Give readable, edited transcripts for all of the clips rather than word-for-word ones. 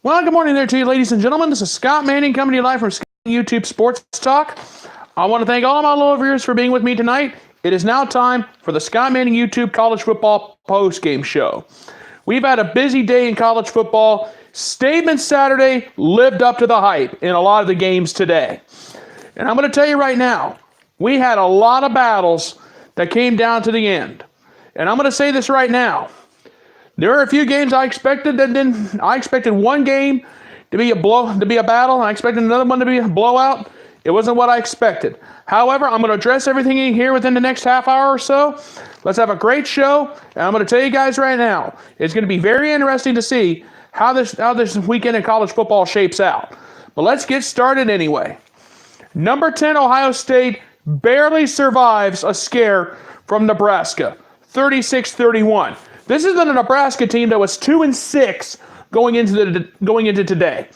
Well, good morning there to you, ladies and gentlemen. This is Scott Manning coming to you live from YouTube Sports Talk. I want to thank all my loyal viewers for being with me tonight. It is now time for the Scott Manning YouTube College Football Postgame Show. We've had a busy day in college football. Statement Saturday lived up to the hype in a lot of the games today. And I'm going to tell you right now, we had a lot of battles that came down to the end. And I'm going to say this right now. There are a few games I expected that didn't. I expected one game to be a battle, and I expected another one to be a blowout. It wasn't what I expected. However, I'm going to address everything in here within the next half hour or so. Let's have a great show, and I'm going to tell you guys right now, it's going to be very interesting to see how this weekend in college football shapes out. But let's get started anyway. Number 10, Ohio State barely survives a scare from Nebraska, 36-31. This is the Nebraska team that was 2-6 going into today.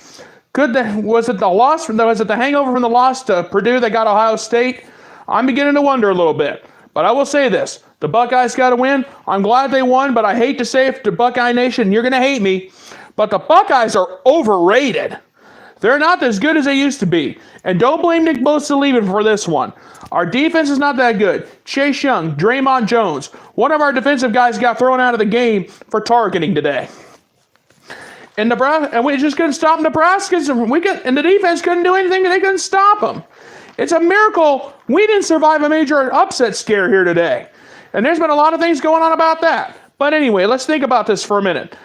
Was it the hangover from the loss to Purdue that got Ohio State? I'm beginning to wonder a little bit. But I will say this: the Buckeyes got to win. I'm glad they won, but I hate to say it to Buckeye Nation, you're going to hate me, but the Buckeyes are overrated. They're not as good as they used to be. And don't blame Nick Bosa leaving for this one. Our defense is not that good. Chase Young, Draymond Jones, one of our defensive guys got thrown out of the game for targeting today. And Nebraska, and we just couldn't stop Nebraska. And the defense couldn't do anything. They couldn't stop them. It's a miracle we didn't survive a major upset scare here today. And there's been a lot of things going on about that. But anyway, let's think about this for a minute.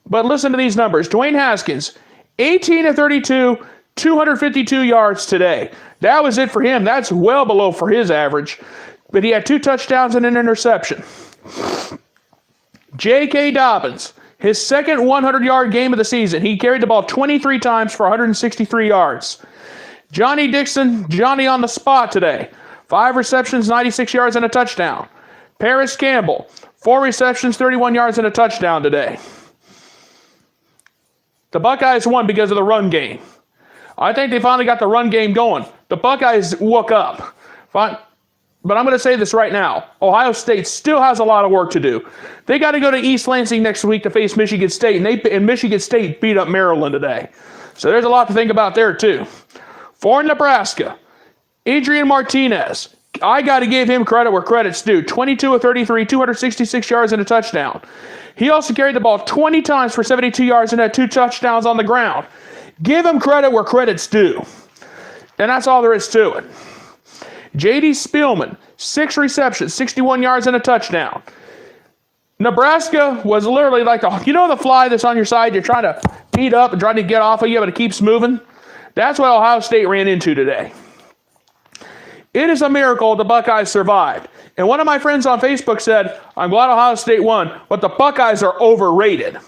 But listen to these numbers. Dwayne Haskins, 18 of 32, 252 yards today. That was it for him. That's well below for his average. But he had 2 touchdowns and an interception. J.K. Dobbins, his second 100-yard game of the season. He carried the ball 23 times for 163 yards. Johnny Dixon, Johnny on the spot today. 5 receptions, 96 yards and a touchdown. Paris Campbell, 4 receptions, 31 yards and a touchdown today. The Buckeyes won because of the run game. I think they finally got the run game going. The Buckeyes woke up. Fine. But I'm going to say this right now. Ohio State still has a lot of work to do. They got to go to East Lansing next week to face Michigan State, and Michigan State beat up Maryland today. So there's a lot to think about there too. For Nebraska, Adrian Martinez, I got to give him credit where credit's due. 22 of 33, 266 yards and a touchdown. He also carried the ball 20 times for 72 yards and had 2 touchdowns on the ground. Give him credit where credit's due. And that's all there is to it. J.D. Spielman, 6 receptions, 61 yards and a touchdown. Nebraska was literally like the fly that's on your side you're trying to beat up and trying to get off of you, but it keeps moving? That's what Ohio State ran into today. It is a miracle the Buckeyes survived. And one of my friends on Facebook said, I'm glad Ohio State won, but the Buckeyes are overrated.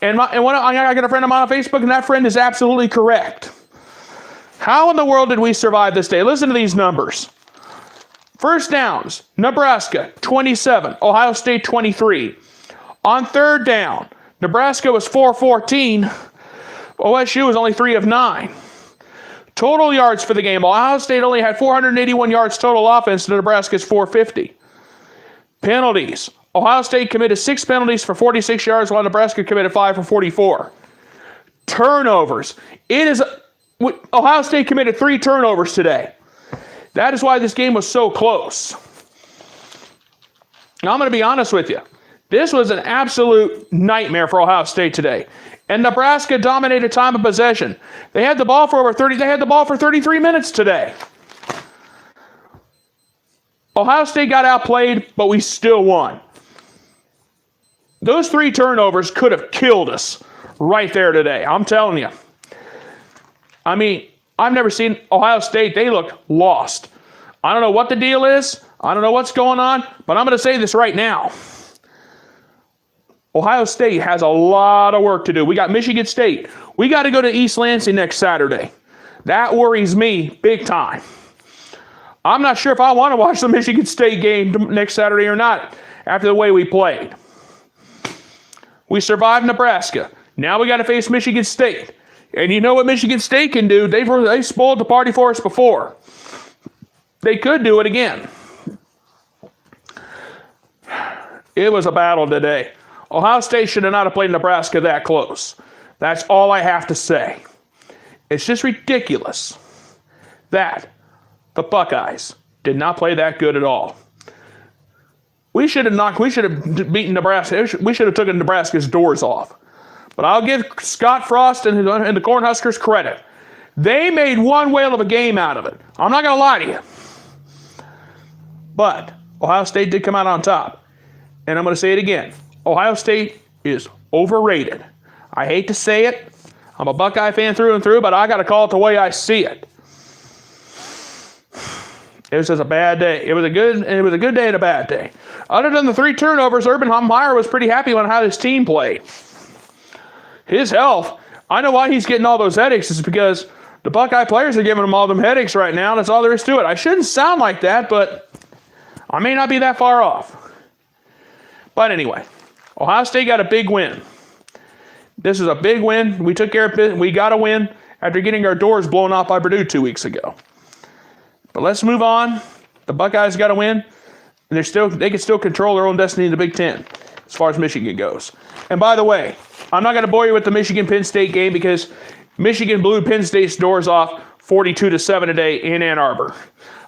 I got a friend of mine on Facebook, and that friend is absolutely correct. How in the world did we survive this day? Listen to these numbers. First downs, Nebraska, 27. Ohio State, 23. On third down, Nebraska was 4-14. OSU was only 3 of 9. Total yards for the game, Ohio State only had 481 yards total offense to Nebraska's 450. Penalties, Ohio State committed 6 penalties for 46 yards, while Nebraska committed 5 for 44. Turnovers, Ohio State committed 3 turnovers today. That is why this game was so close. Now, I'm going to be honest with you. This was an absolute nightmare for Ohio State today. And Nebraska dominated time of possession. They had the ball for 33 minutes today. Ohio State got outplayed, but we still won. Those 3 turnovers could have killed us right there today. I'm telling you. I mean, I've never seen Ohio State. They look lost. I don't know what the deal is. I don't know what's going on, but I'm going to say this right now. Ohio State has a lot of work to do. We got Michigan State. We got to go to East Lansing next Saturday. That worries me big time. I'm not sure if I want to watch the Michigan State game next Saturday or not after the way we played. We survived Nebraska. Now we got to face Michigan State. And you know what Michigan State can do? They spoiled the party for us before. They could do it again. It was a battle today. Ohio State should have not have played Nebraska that close. That's all I have to say. It's just ridiculous that the Buckeyes did not play that good at all. We should have beaten Nebraska. We should have taken Nebraska's doors off. But I'll give Scott Frost and the Cornhuskers credit. They made one whale of a game out of it. I'm not going to lie to you. But Ohio State did come out on top. And I'm going to say it again. Ohio State is overrated. I hate to say it. I'm a Buckeye fan through and through, but I got to call it the way I see it. It was just a bad day. It was a good day and a bad day. Other than the 3 turnovers, Urban Meyer was pretty happy on how his team played. His health, I know why he's getting all those headaches. It's because the Buckeye players are giving him all them headaches right now. That's all there is to it. I shouldn't sound like that, but I may not be that far off. But anyway, Ohio State got a big win. This is a big win. We took care of it. We got a win after getting our doors blown off by Purdue 2 weeks ago. But let's move on. The Buckeyes got a win, and they can still control their own destiny in the Big Ten as far as Michigan goes. And by the way, I'm not going to bore you with the Michigan-Penn State game because Michigan blew Penn State's doors off 42-7 today in Ann Arbor.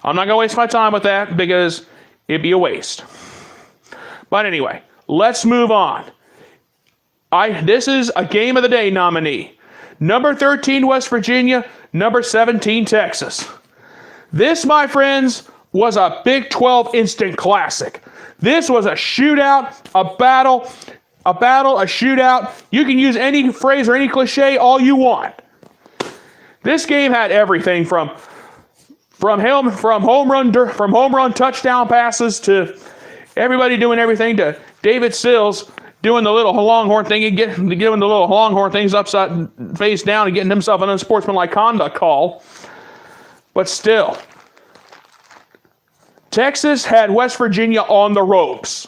I'm not going to waste my time with that because it'd be a waste. But anyway, let's move on. This is a Game of the Day nominee. Number 13, West Virginia. Number 17, Texas. This, my friends, was a Big 12 instant classic. This was a shootout, a battle, a shootout. You can use any phrase or any cliche all you want. This game had everything from home run touchdown passes to everybody doing everything to David Sills doing the little Longhorn thing and giving the little Longhorn things upside face down and getting himself an unsportsmanlike conduct call. But still, Texas had West Virginia on the ropes.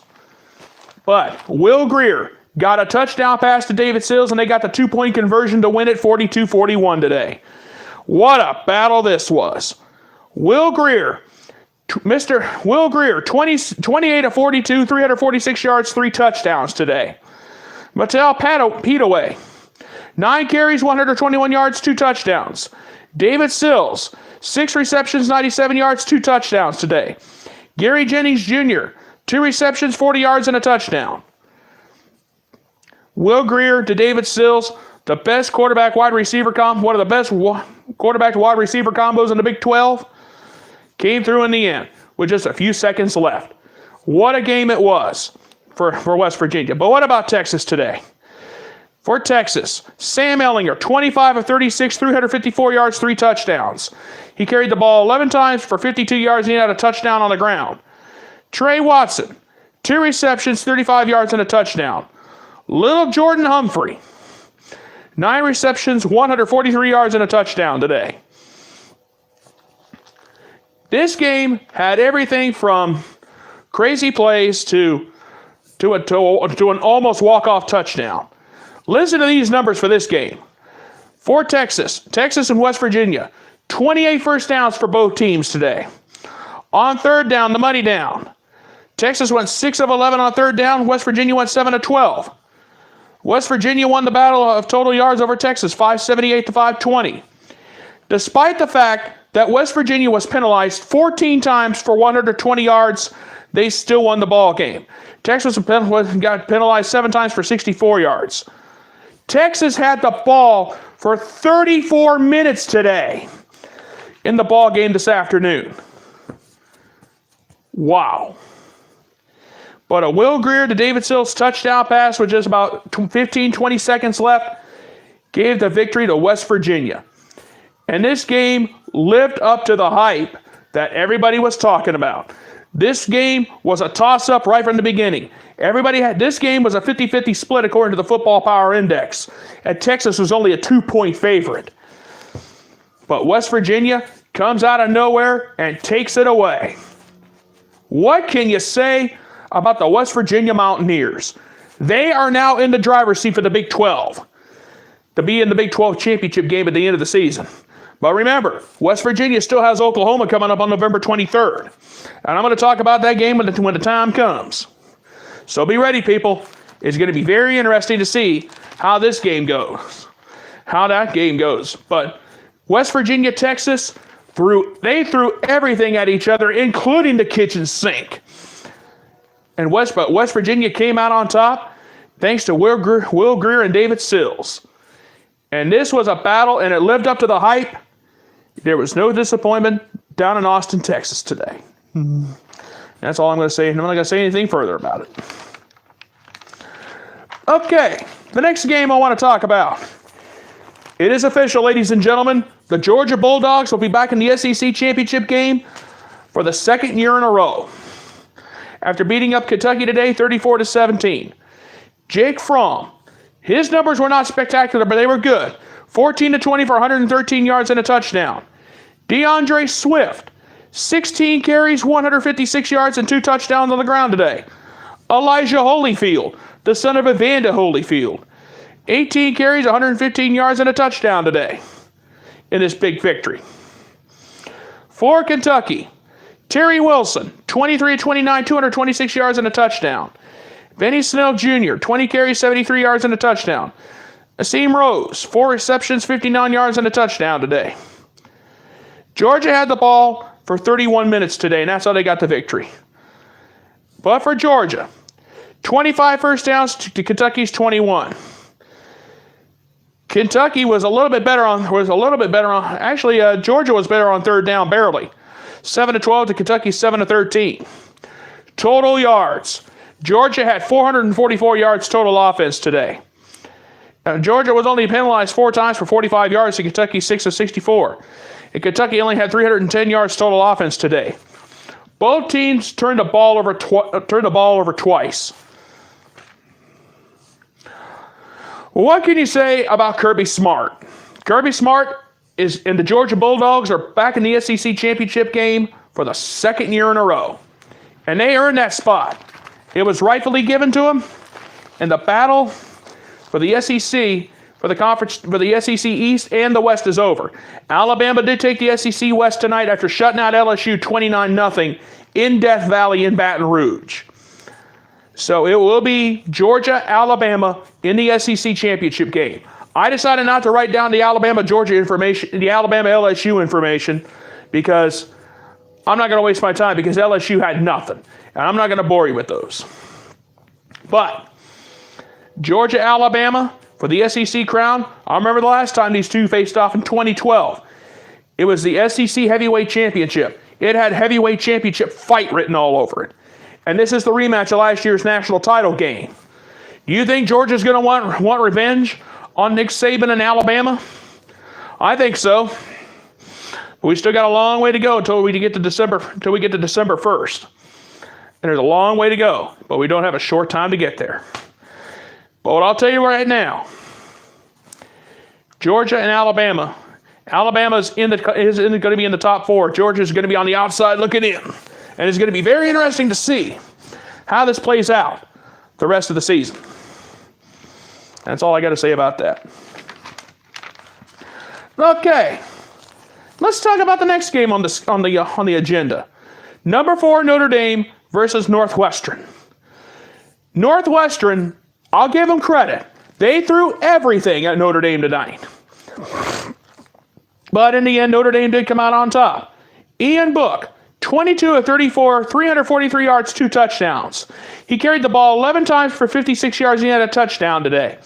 But Will Grier got a touchdown pass to David Sills, and they got the 2-point conversion to win it 42-41 today. What a battle this was. Will Grier, 28 of 42, 346 yards, 3 touchdowns today. Mattel Peataway, 9 carries, 121 yards, 2 touchdowns. David Sills, 6 receptions, 97 yards, 2 touchdowns today. Gary Jennings Jr., 2 receptions, 40 yards, and a touchdown. Will Grier to David Sills, the best quarterback-wide receiver one of the best quarterback-to-wide receiver combos in the Big 12, came through in the end with just a few seconds left. What a game it was for West Virginia. But what about Texas today? For Texas, Sam Ehlinger, 25 of 36, 354 yards, 3 touchdowns. He carried the ball 11 times for 52 yards, and he had a touchdown on the ground. Trey Watson, 2 receptions, 35 yards, and a touchdown. Little Jordan Humphrey, 9 receptions, 143 yards, and a touchdown today. This game had everything from crazy plays to an almost walk-off touchdown. Listen to these numbers for this game. For Texas and West Virginia, 28 first downs for both teams today. On third down, the money down. Texas went 6 of 11 on third down. West Virginia went 7 of 12. West Virginia won the battle of total yards over Texas, 578 to 520. Despite the fact that West Virginia was penalized 14 times for 120 yards, they still won the ball game. Texas got penalized 7 times for 64 yards. Texas had the ball for 34 minutes today in the ball game this afternoon. Wow. But a Will Grier to David Sills touchdown pass with just about 15, 20 seconds left gave the victory to West Virginia. And this game lived up to the hype that everybody was talking about. This game was a toss-up right from the beginning. This game was a 50-50 split according to the Football Power Index. And Texas was only a 2-point favorite. But West Virginia comes out of nowhere and takes it away. What can you say about the West Virginia Mountaineers? They are now in the driver's seat for the Big 12 to be in the Big 12 championship game at the end of the season. But remember, West Virginia still has Oklahoma coming up on November 23rd. And I'm going to talk about that game when the time comes. So be ready, people. It's going to be very interesting to see how this game goes. how that game goes. But West Virginia, Texas, they threw everything at each other, including the kitchen sink. And West Virginia came out on top thanks to Will Greer and David Sills. And this was a battle, and it lived up to the hype. There was no disappointment down in Austin, Texas today. That's all I'm going to say. I'm not going to say anything further about it. Okay, the next game I want to talk about. It is official, ladies and gentlemen. The Georgia Bulldogs will be back in the SEC championship game for the second year in a row. After beating up Kentucky today, 34-17. Jake Fromm, his numbers were not spectacular, but they were good. 14-20 for 113 yards and a touchdown. DeAndre Swift, 16 carries, 156 yards, and 2 touchdowns on the ground today. Elijah Holyfield, the son of Evander Holyfield, 18 carries, 115 yards, and a touchdown today in this big victory. For Kentucky, Terry Wilson, 23-29, 226 yards and a touchdown. Benny Snell Jr., 20 carries, 73 yards and a touchdown. Asim Rose, 4 receptions, 59 yards and a touchdown today. Georgia had the ball for 31 minutes today, and that's how they got the victory. But for Georgia, 25 first downs to Kentucky's 21. Kentucky was a little bit better on. Actually, Georgia was better on third down, barely. 7-12 to Kentucky, 7-13. Total yards. Georgia had 444 yards total offense today. Georgia was only penalized 4 times for 45 yards to Kentucky 6 of 64. And Kentucky only had 310 yards total offense today. Both teams turned the ball over twice. What can you say about Kirby Smart? Kirby Smart and the Georgia Bulldogs are back in the SEC championship game for the second year in a row. And they earned that spot. It was rightfully given to them. And the battle for the SEC, for the SEC East and the West is over. Alabama did take the SEC West tonight after shutting out LSU 29-0 in Death Valley in Baton Rouge. So it will be Georgia-Alabama in the SEC championship game. I decided not to write down the Alabama-Georgia information, the Alabama-LSU information, because I'm not going to waste my time because LSU had nothing. And I'm not going to bore you with those. But Georgia-Alabama for the SEC crown, I remember the last time these two faced off in 2012. It was the SEC Heavyweight Championship. It had Heavyweight Championship fight written all over it. And this is the rematch of last year's national title game. Do you think Georgia's going to want revenge on Nick Saban and Alabama? I think so. But we still got a long way to go until we get to December 1st. And there's a long way to go, but we don't have a short time to get there. But what I'll tell you right now, Georgia and Alabama. Alabama is going to be in the top 4. Georgia is going to be on the outside looking in. And it's going to be very interesting to see how this plays out the rest of the season. That's all I got to say about that. Okay, let's talk about the next game on the agenda. Number 4 Notre Dame versus Northwestern. Northwestern, I'll give them credit. They threw everything at Notre Dame tonight. But in the end, Notre Dame did come out on top. Ian Book, 22 of 34, 343 yards, 2 touchdowns. He carried the ball 11 times for 56 yards and he had a touchdown today.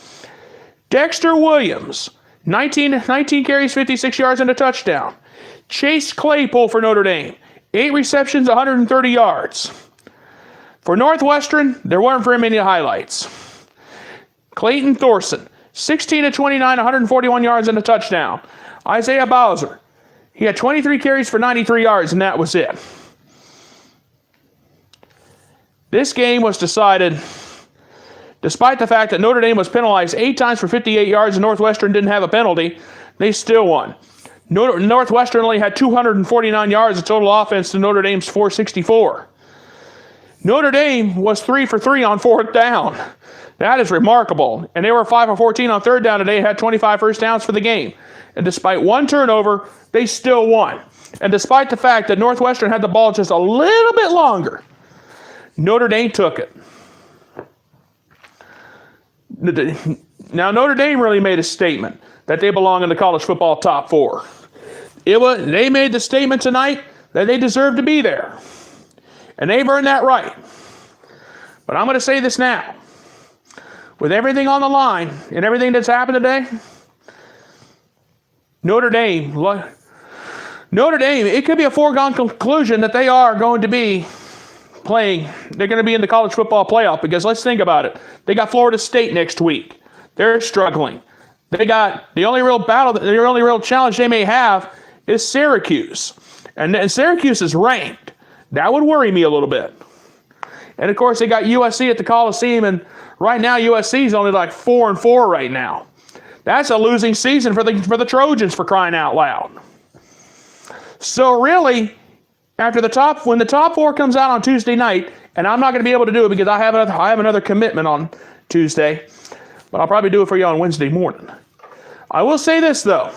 Dexter Williams, 19 carries, 56 yards, and a touchdown. Chase Claypool for Notre Dame, 8 receptions, 130 yards. For Northwestern, there weren't very many highlights. Clayton Thorson, 16 of 29, 141 yards, and a touchdown. Isaiah Bowser, he had 23 carries for 93 yards, and that was it. This game was decided despite the fact that Notre Dame was penalized 8 times for 58 yards and Northwestern didn't have a penalty. They still won. Northwestern only had 249 yards of total offense to Notre Dame's 464. Notre Dame was 3 for 3 on 4th down. That is remarkable. And they were 5 of 14 on 3rd down today, had 25 first downs for the game. And despite 1 turnover, they still won. And despite the fact that Northwestern had the ball just a little bit longer, Notre Dame took it. Now, Notre Dame really made a statement that they belong in the college football top 4. They made the statement tonight that they deserve to be there. And they've earned that right. But I'm going to say this now. With everything on the line and everything that's happened today, Notre Dame, it could be a foregone conclusion that they are going to be playing. They're going to be in the college football playoff, because let's think about it. They got Florida State next week. They're struggling. They got the only real challenge they may have is Syracuse. And Syracuse is ranked. That would worry me a little bit. And of course, they got USC at the Coliseum, and right now USC is only like 4-4 right now. That's a losing season for the Trojans, for crying out loud. So really, when the top 4 comes out on Tuesday night, and I'm not going to be able to do it because I have another commitment on Tuesday, but I'll probably do it for you on Wednesday morning. I will say this though: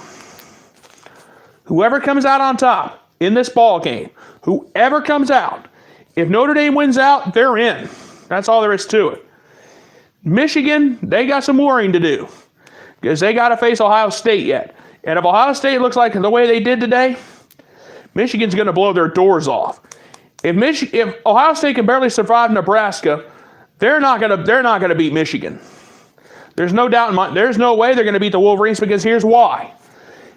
whoever comes out on top in this ball game, whoever comes out, if Notre Dame wins out, they're in. That's all there is to it. Michigan, they got some worrying to do, because they got to face Ohio State yet. And if Ohio State looks like the way they did today, Michigan's going to blow their doors off. If Ohio State can barely survive Nebraska, they're not going to beat Michigan. There's no doubt there's no way they're going to beat the Wolverines, because here's why.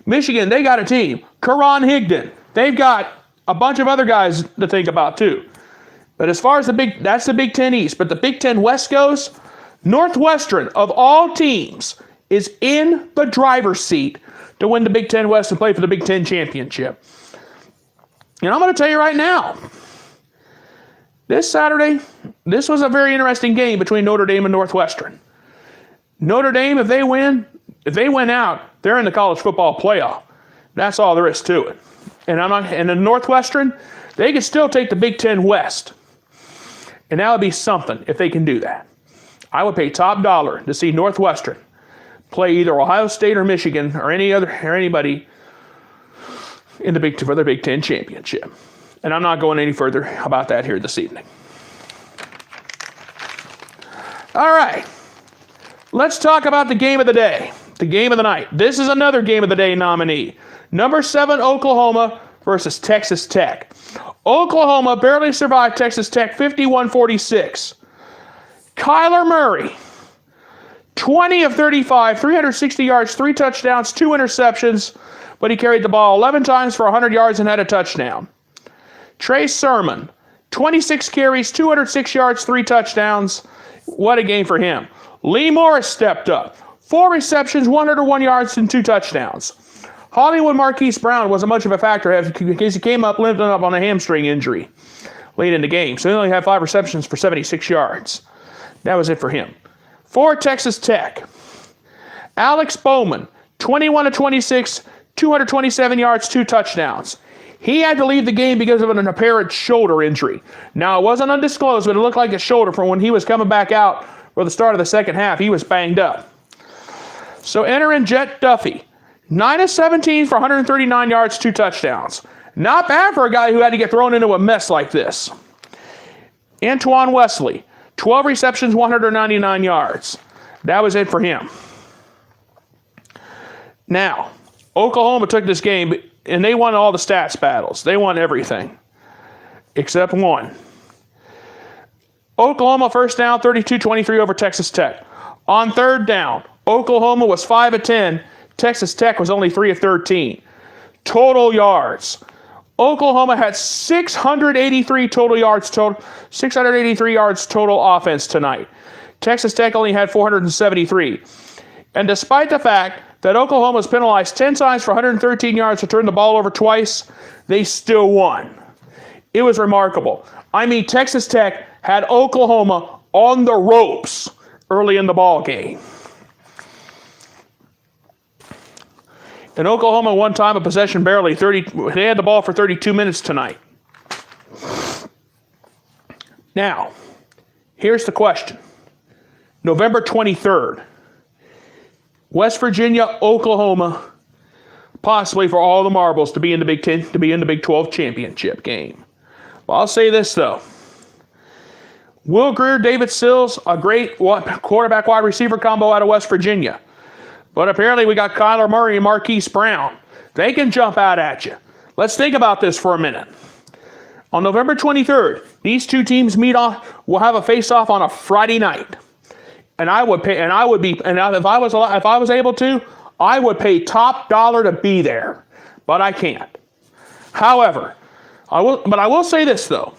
Michigan, they got a team. Karan Higdon. They've got a bunch of other guys to think about too. But as far as that's the Big Ten East. But the Big Ten West goes, Northwestern, of all teams, is in the driver's seat to win the Big Ten West and play for the Big Ten championship. And I'm going to tell you right now, this Saturday, this was a very interesting game between Notre Dame and Northwestern. Notre Dame, if they win out, they're in the college football playoff. That's all there is to it. And in Northwestern, they can still take the Big Ten West. And that would be something if they can do that. I would pay top dollar to see Northwestern play either Ohio State or Michigan or anybody for the Big Ten championship. And I'm not going any further about that here this evening. All right. Let's talk about the game of the day, the game of the night. This is another game of the day nominee. Number 7, Oklahoma versus Texas Tech. Oklahoma barely survived Texas Tech 51-46. Kyler Murray, 20 of 35, 360 yards, 3 touchdowns, 2 interceptions, but he carried the ball 11 times for 100 yards and had a touchdown. Trey Sermon, 26 carries, 206 yards, 3 touchdowns. What a game for him. Lee Morris stepped up. 4 receptions, 101 yards, and 2 touchdowns. Hollywood Marquise Brown wasn't much of a factor because he came up limping up on a hamstring injury late in the game. So he only had 5 receptions for 76 yards. That was it for him. For Texas Tech, Alex Bowman, 21 of 26, 227 yards, 2 touchdowns. He had to leave the game because of an apparent shoulder injury. Now, it wasn't undisclosed, but it looked like a shoulder from when he was coming back out for the start of the second half. He was banged up. So enter in Jet Duffy, 9 of 17 for 139 yards, 2 touchdowns. Not bad for a guy who had to get thrown into a mess like this. Antoine Wesley, 12 receptions, 199 yards. That was it for him. Now, Oklahoma took this game, and they won all the stats battles. They won everything except one. Oklahoma first down, 32-23 over Texas Tech. On third down, Oklahoma was 5 of 10. Texas Tech was only 3 of 13. Total yards. Oklahoma had 683 yards total offense tonight. Texas Tech only had 473. And despite the fact that Oklahoma was penalized 10 times for 113 yards to turn the ball over twice, they still won. It was remarkable. I mean, Texas Tech had Oklahoma on the ropes early in the ball game. And Oklahoma one time of possession barely. They had the ball for 32 minutes tonight. Now, here's the question. November 23rd. West Virginia, Oklahoma, possibly for all the marbles to be in the Big 10, to be in the Big 12 championship game. Well, I'll say this though. Will Grier, David Sills, a great quarterback wide receiver combo out of West Virginia. But apparently we got Kyler Murray and Marquise Brown. They can jump out at you. Let's think about this for a minute. On November 23rd, these two teams will have a face-off on a Friday night. And if I was able to, I would pay top dollar to be there. But I can't. However, I will say this though.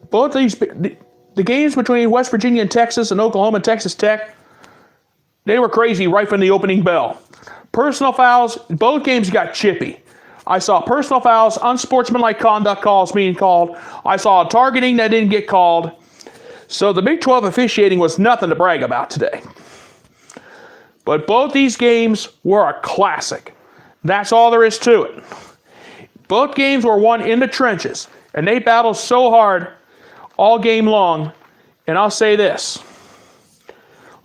Both the games between West Virginia and Texas and Oklahoma and Texas Tech, they were crazy right from the opening bell. Personal fouls, both games got chippy. I saw personal fouls, unsportsmanlike conduct calls being called. I saw targeting that didn't get called. So the Big 12 officiating was nothing to brag about today. But both these games were a classic. That's all there is to it. Both games were won in the trenches, and they battled so hard all game long. And I'll say this.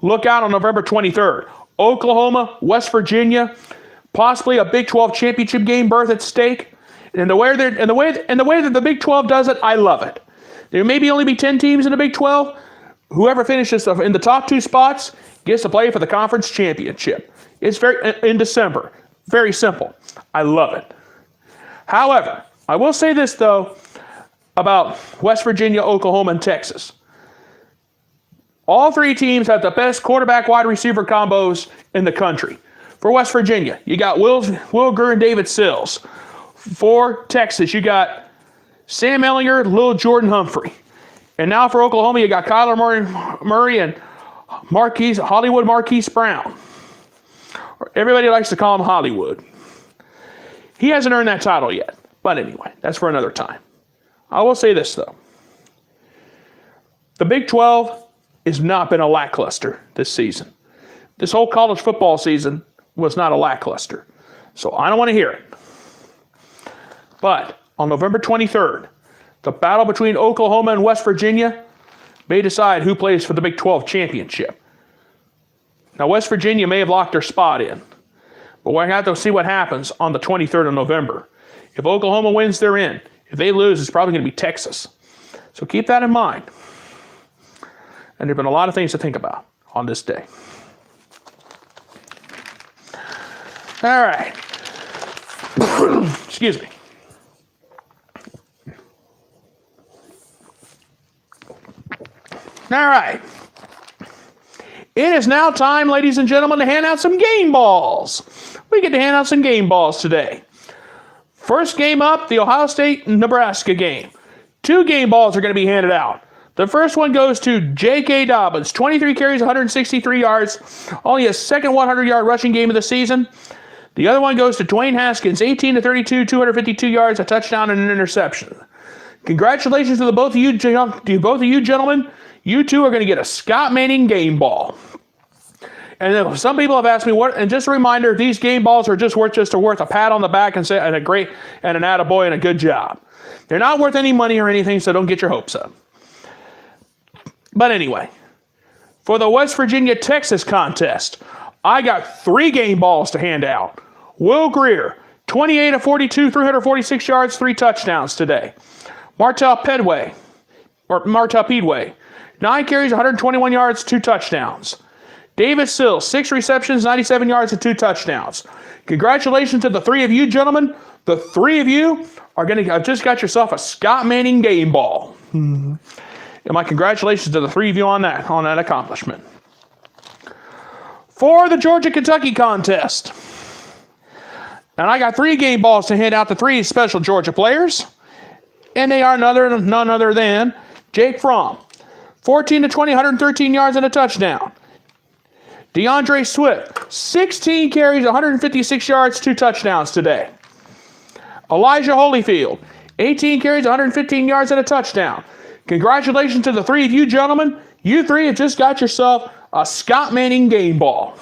Look out on November 23rd. Oklahoma, West Virginia, possibly a Big 12 championship game berth at stake. And the way that the Big 12 does it, I love it. There may only be 10 teams in the Big 12. Whoever finishes in the top 2 spots gets to play for the conference championship. It's in December. Very simple. I love it. However, I will say this though about West Virginia, Oklahoma, and Texas. All 3 teams have the best quarterback wide receiver combos in the country. For West Virginia, you got Will Grier and David Sills. For Texas, you got Sam Ehlinger, Lil Jordan Humphrey. And now for Oklahoma, you got Kyler Murray and Hollywood Marquise Brown. Everybody likes to call him Hollywood. He hasn't earned that title yet. But anyway, that's for another time. I will say this, though. The Big 12 has not been a lackluster this season. This whole college football season was not a lackluster. So I don't want to hear it. But on November 23rd, the battle between Oklahoma and West Virginia may decide who plays for the Big 12 championship. Now, West Virginia may have locked their spot in, but we're going to have to see what happens on the 23rd of November. If Oklahoma wins, they're in. If they lose, it's probably going to be Texas. So keep that in mind. And there have been a lot of things to think about on this day. All right. Excuse me. All right. It is now time, ladies and gentlemen, to hand out some game balls. We get to hand out some game balls today. First game up, the Ohio State-Nebraska game. 2 game balls are going to be handed out. The first one goes to J.K. Dobbins, 23 carries, 163 yards, only his second 100-yard rushing game of the season. The other one goes to Dwayne Haskins, 18 to 32, 252 yards, a touchdown and an interception. Congratulations to both of you gentlemen. You two are going to get a Scott Manning game ball. And some people have asked me what, and just a reminder, these game balls are just worth a pat on the back and an attaboy and a good job. They're not worth any money or anything, so don't get your hopes up. But anyway, for the West Virginia-Texas contest, I got 3 game balls to hand out. Will Grier, 28 of 42, 346 yards, 3 touchdowns today. Martell Pedway, 9 carries, 121 yards, 2 touchdowns. David Sills, 6 receptions, 97 yards, and 2 touchdowns. Congratulations to the 3 of you, gentlemen. The 3 of you have just got yourself a Scott Manning game ball. And my congratulations to the 3 of you on that accomplishment. For the Georgia-Kentucky contest, and I got 3 game balls to hand out to 3 special Georgia players, and they are none other than Jake Fromm, 14 to 20, 113 yards and a touchdown. DeAndre Swift, 16 carries, 156 yards, 2 touchdowns today. Elijah Holyfield, 18 carries, 115 yards and a touchdown. Congratulations to the 3 of you gentlemen. You 3 have just got yourself a Scott Manning game ball.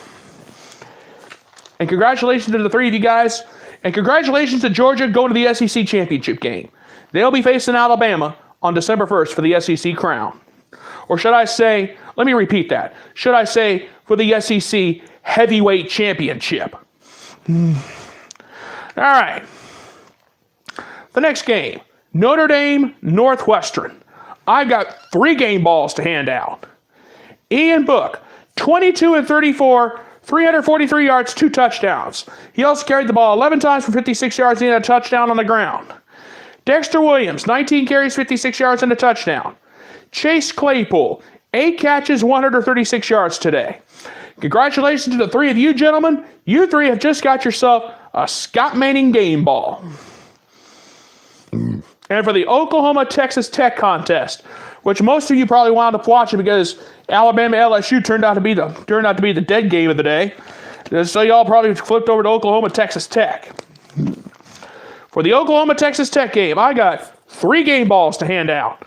And congratulations to the 3 of you guys. And congratulations to Georgia going to the SEC championship game. They'll be facing Alabama on December 1st for the SEC crown. Or should I say, let me repeat that. Should I say for the SEC heavyweight championship? All right. The next game, Notre Dame, Northwestern. I've got 3 game balls to hand out. Ian Book, 22 and 34, 343 yards, 2 touchdowns. He also carried the ball 11 times for 56 yards and a touchdown on the ground. Dexter Williams, 19 carries, 56 yards and a touchdown. Chase Claypool, 8 catches, 136 yards today. Congratulations to the 3 of you gentlemen. You 3 have just got yourself a Scott Manning game ball. And for the Oklahoma-Texas Tech contest, which most of you probably wound up watching because Alabama-LSU turned out to be the dead game of the day. So y'all probably flipped over to Oklahoma-Texas Tech. For the Oklahoma-Texas Tech game, I got 3 game balls to hand out.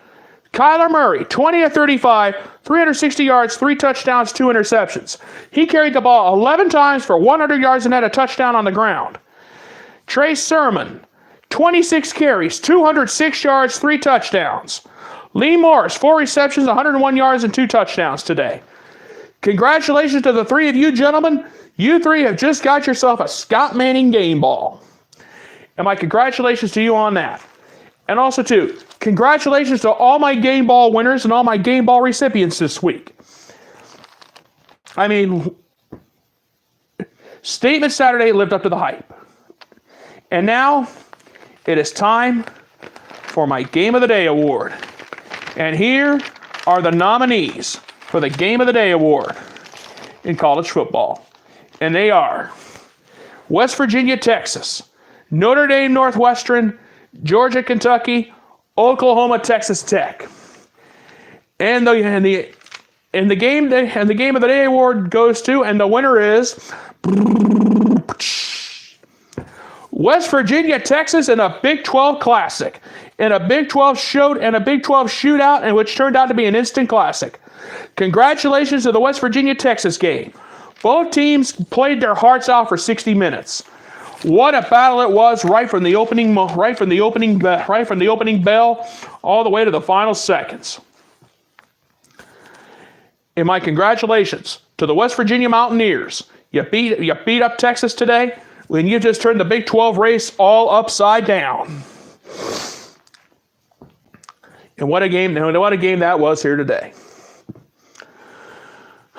Kyler Murray, 20 of 35, 360 yards, 3 touchdowns, 2 interceptions. He carried the ball 11 times for 100 yards and had a touchdown on the ground. Trey Sermon, 26 carries, 206 yards, 3 touchdowns. Lee Morris, 4 receptions, 101 yards, and 2 touchdowns today. Congratulations to the 3 of you gentlemen. You 3 have just got yourself a Scott Manning game ball. And my congratulations to you on that. And also, too, congratulations to all my game ball winners and all my game ball recipients this week. I mean, Statement Saturday lived up to the hype. And now, it is time for my Game of the Day award. And here are the nominees for the Game of the Day award in college football. And they are West Virginia, Texas, Notre Dame, Northwestern, Georgia, Kentucky, Oklahoma, Texas Tech. And the game of the day award goes to, and the winner is West Virginia, Texas in a Big 12 Classic, in a Big 12 shootout, and which turned out to be an instant classic. Congratulations to the West Virginia, Texas game. Both teams played their hearts out for 60 minutes. What a battle it was right from the opening bell all the way to the final seconds. And my congratulations to the West Virginia Mountaineers. You beat up Texas today when you just turned the Big 12 race all upside down. And what a game that was here today.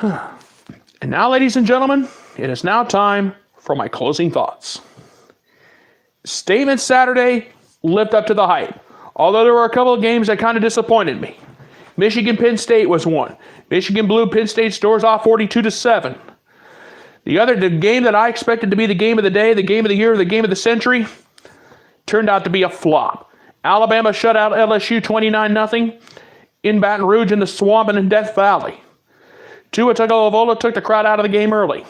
And now, ladies and gentlemen, it is now time for my closing thoughts. Statement Saturday lived up to the hype, although there were a couple of games that kind of disappointed me. Michigan-Penn State was one. Michigan blew Penn State's doors off 42-7. The game that I expected to be the game of the day, the game of the year, the game of the century, turned out to be a flop. Alabama shut out LSU 29-0 in Baton Rouge in the Swamp and in Death Valley. Tua Tagovailoa took the crowd out of the game early.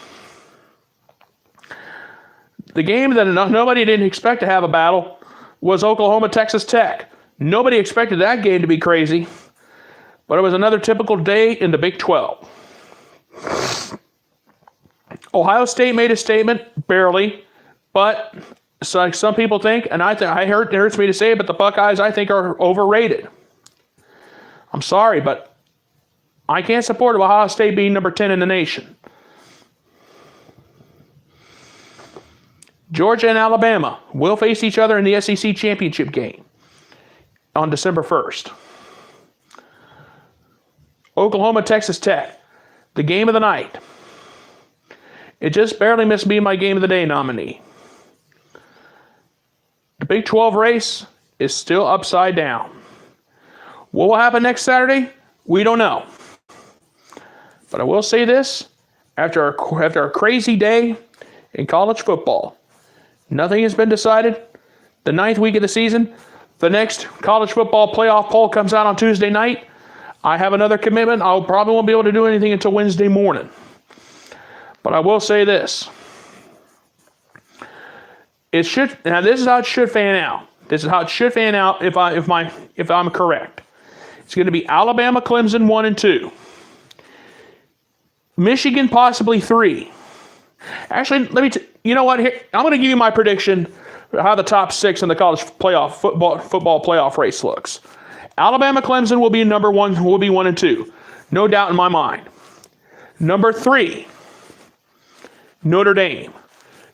The game that nobody didn't expect to have a battle was Oklahoma-Texas Tech. Nobody expected that game to be crazy, but it was another typical day in the Big 12. Ohio State made a statement, barely, but some people think, and it hurts me to say it, but the Buckeyes, I think, are overrated. I'm sorry, but I can't support Ohio State being number 10 in the nation. Georgia and Alabama will face each other in the SEC championship game on December 1st. Oklahoma, Texas Tech, the game of the night. It just barely missed being my game of the day nominee. The Big 12 race is still upside down. What will happen next Saturday? We don't know. But I will say this, after a crazy day in college football, nothing has been decided. The 9th week of the season, the next college football playoff poll comes out on Tuesday night. I have another commitment. I probably won't be able to do anything until Wednesday morning. But I will say this. This is how it should fan out. This is how it should fan out if I'm correct. It's going to be Alabama, Clemson 1 and 2. Michigan possibly 3. Actually, you know what? Here, I'm going to give you my prediction for how the top 6 in the college football playoff race looks. Alabama, Clemson will be number 1. Will be 1 and 2, no doubt in my mind. Number 3, Notre Dame.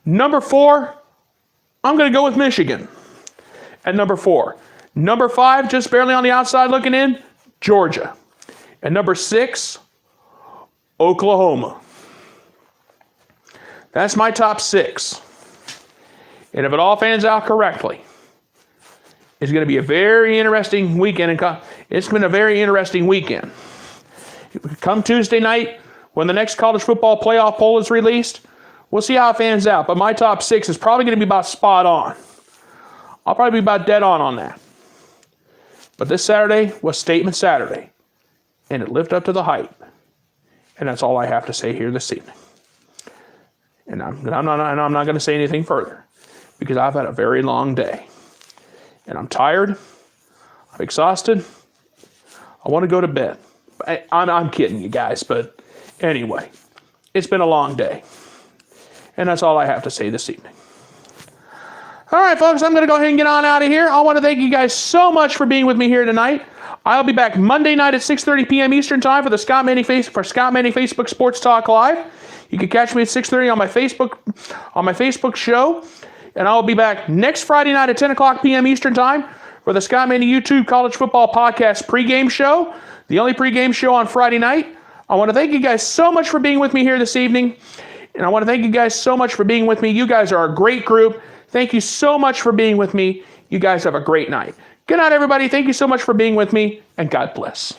Number 4, I'm going to go with Michigan. At number 4, Number 5, just barely on the outside looking in, Georgia. And number 6, Oklahoma. That's my top 6. And if it all fans out correctly, it's going to be a very interesting weekend. It's been a very interesting weekend. Come Tuesday night, when the next college football playoff poll is released, we'll see how it fans out. But my top 6 is probably going to be about spot on. I'll probably be about dead on that. But this Saturday was Statement Saturday, and it lived up to the hype. And that's all I have to say here this evening. And I'm not going to say anything further because I've had a very long day. And I'm tired. I'm exhausted. I want to go to bed. I'm kidding you guys, but anyway, it's been a long day. And that's all I have to say this evening. All right, folks, I'm going to go ahead and get on out of here. I want to thank you guys so much for being with me here tonight. I'll be back Monday night at 6:30 p.m. Eastern Time for the Scott Manning Facebook Sports Talk Live. You can catch me at 6:30 on my Facebook show, and I'll be back next Friday night at 10 o'clock p.m. Eastern Time for the Scott Manning YouTube College Football Podcast pregame show, the only pregame show on Friday night. I want to thank you guys so much for being with me here this evening, and I want to thank you guys so much for being with me. You guys are a great group. Thank you so much for being with me. You guys have a great night. Good night, everybody. Thank you so much for being with me, and God bless.